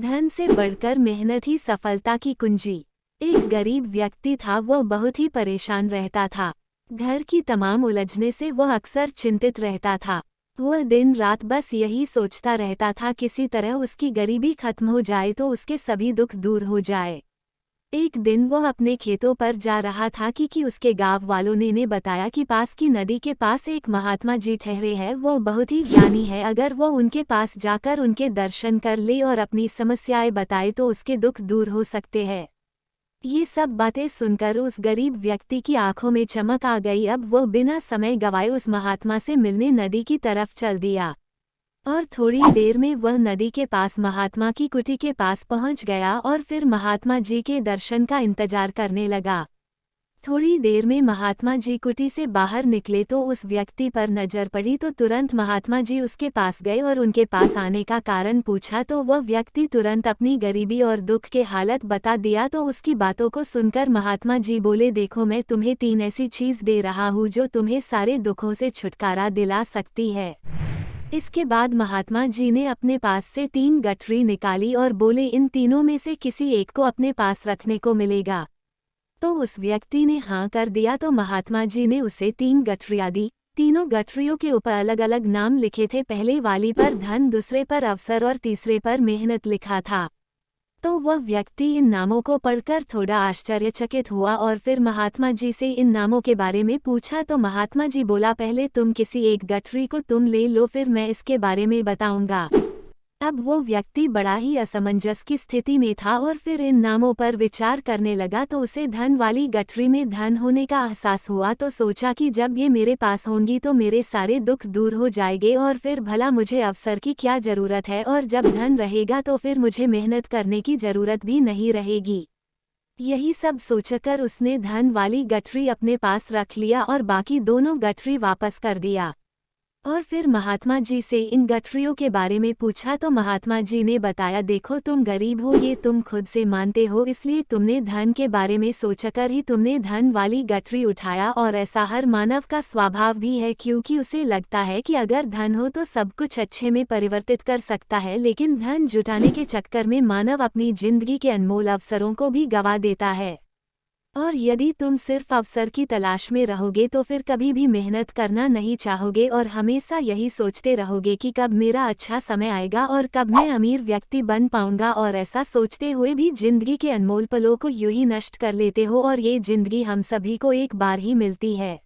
धन से बढ़कर मेहनत ही सफलता की कुंजी। एक गरीब व्यक्ति था, वह बहुत ही परेशान रहता था। घर की तमाम उलझने से वह अक्सर चिंतित रहता था। वह दिन रात बस यही सोचता रहता था, किसी तरह उसकी गरीबी खत्म हो जाए तो उसके सभी दुख दूर हो जाए। एक दिन वह अपने खेतों पर जा रहा था कि उसके गांव वालों ने बताया कि पास की नदी के पास एक महात्मा जी ठहरे हैं। वो बहुत ही ज्ञानी है, अगर वो उनके पास जाकर उनके दर्शन कर ले और अपनी समस्याएं बताए तो उसके दुख दूर हो सकते हैं। ये सब बातें सुनकर उस गरीब व्यक्ति की आंखों में चमक आ गई। अब वो बिना समय गवाए उस महात्मा से मिलने नदी की तरफ चल दिया और थोड़ी देर में वह नदी के पास महात्मा की कुटी के पास पहुंच गया और फिर महात्मा जी के दर्शन का इंतजार करने लगा। थोड़ी देर में महात्मा जी कुटी से बाहर निकले तो उस व्यक्ति पर नजर पड़ी, तो तुरंत महात्मा जी उसके पास गए और उनके पास आने का कारण पूछा। तो वह व्यक्ति तुरंत अपनी गरीबी और दुख के हालत बता दिया। तो उसकी बातों को सुनकर महात्मा जी बोले, देखो मैं तुम्हें 3 ऐसी चीज दे रहा हूँ जो तुम्हें सारे दुखों से छुटकारा दिला सकती है। इसके बाद महात्मा जी ने अपने पास से 3 गठरी निकाली और बोले, इन तीनों में से किसी एक को अपने पास रखने को मिलेगा। तो उस व्यक्ति ने हाँ कर दिया। तो महात्मा जी ने उसे 3 गठरियां दी। तीनों गठरियों के ऊपर अलग अलग नाम लिखे थे। पहले वाली पर धन, दूसरे पर अवसर और तीसरे पर मेहनत लिखा था। तो वह व्यक्ति इन नामों को पढ़कर थोड़ा आश्चर्यचकित हुआ और फिर महात्मा जी से इन नामों के बारे में पूछा। तो महात्मा जी बोला, पहले तुम किसी एक गठरी को तुम ले लो, फिर मैं इसके बारे में बताऊंगा। अब वो व्यक्ति बड़ा ही असमंजस की स्थिति में था और फिर इन नामों पर विचार करने लगा। तो उसे धन वाली गठरी में धन होने का एहसास हुआ। तो सोचा कि जब ये मेरे पास होंगी तो मेरे सारे दुख दूर हो जाएंगे और फिर भला मुझे अवसर की क्या ज़रूरत है, और जब धन रहेगा तो फिर मुझे मेहनत करने की ज़रूरत भी नहीं रहेगी। यही सब सोचकर उसने धन वाली गठरी अपने पास रख लिया और बाकी दोनों गठरी वापस कर दिया। और फिर महात्मा जी से इन गठरियों के बारे में पूछा। तो महात्मा जी ने बताया, देखो तुम गरीब हो, ये तुम खुद से मानते हो, इसलिए तुमने धन के बारे में सोचकर ही तुमने धन वाली गठरी उठाया। और ऐसा हर मानव का स्वभाव भी है, क्योंकि उसे लगता है कि अगर धन हो तो सब कुछ अच्छे में परिवर्तित कर सकता है। लेकिन धन जुटाने के चक्कर में मानव अपनी जिंदगी के अनमोल अवसरों को भी गंवा देता है। और यदि तुम सिर्फ अवसर की तलाश में रहोगे तो फिर कभी भी मेहनत करना नहीं चाहोगे और हमेशा यही सोचते रहोगे कि कब मेरा अच्छा समय आएगा और कब मैं अमीर व्यक्ति बन पाऊंगा। और ऐसा सोचते हुए भी जिंदगी के अनमोल पलों को यूं ही नष्ट कर लेते हो। और ये जिंदगी हम सभी को एक बार ही मिलती है,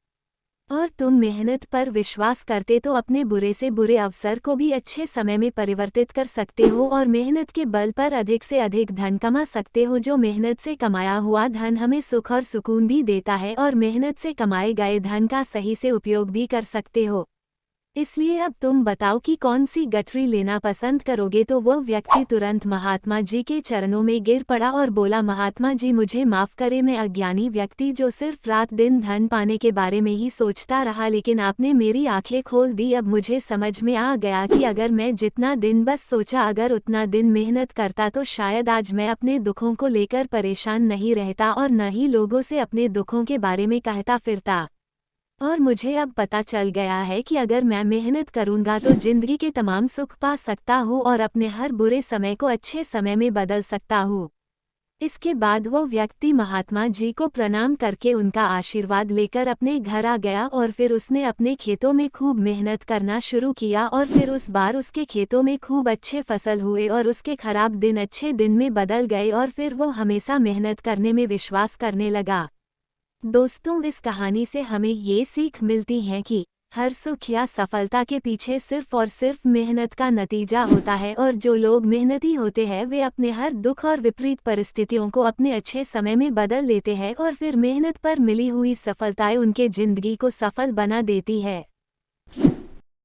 और तुम मेहनत पर विश्वास करते तो अपने बुरे से बुरे अवसर को भी अच्छे समय में परिवर्तित कर सकते हो और मेहनत के बल पर अधिक से अधिक धन कमा सकते हो। जो मेहनत से कमाया हुआ धन हमें सुख और सुकून भी देता है, और मेहनत से कमाए गए धन का सही से उपयोग भी कर सकते हो। इसलिए अब तुम बताओ कि कौन सी गठरी लेना पसंद करोगे। तो वह व्यक्ति तुरंत महात्मा जी के चरणों में गिर पड़ा और बोला, महात्मा जी मुझे माफ़ करें, मैं अज्ञानी व्यक्ति जो सिर्फ रात दिन धन पाने के बारे में ही सोचता रहा, लेकिन आपने मेरी आंखें खोल दी। अब मुझे समझ में आ गया कि अगर मैं जितना दिन बस सोचा, अगर उतना दिन मेहनत करता तो शायद आज मैं अपने दुखों को लेकर परेशान नहीं रहता और न ही लोगों से अपने दुखों के बारे में कहता फिरता। और मुझे अब पता चल गया है कि अगर मैं मेहनत करूंगा तो जिंदगी के तमाम सुख पा सकता हूँ और अपने हर बुरे समय को अच्छे समय में बदल सकता हूँ। इसके बाद वो व्यक्ति महात्मा जी को प्रणाम करके उनका आशीर्वाद लेकर अपने घर आ गया और फिर उसने अपने खेतों में खूब मेहनत करना शुरू किया। और फिर उस बार उसके खेतों में खूब अच्छे फसल हुए और उसके खराब दिन अच्छे दिन में बदल गए और फिर वो हमेशा मेहनत करने में विश्वास करने लगा। दोस्तों, इस कहानी से हमें ये सीख मिलती है कि हर सुख या सफलता के पीछे सिर्फ और सिर्फ मेहनत का नतीजा होता है, और जो लोग मेहनती होते हैं वे अपने हर दुख और विपरीत परिस्थितियों को अपने अच्छे समय में बदल लेते हैं और फिर मेहनत पर मिली हुई सफलताएं उनके जिंदगी को सफल बना देती है।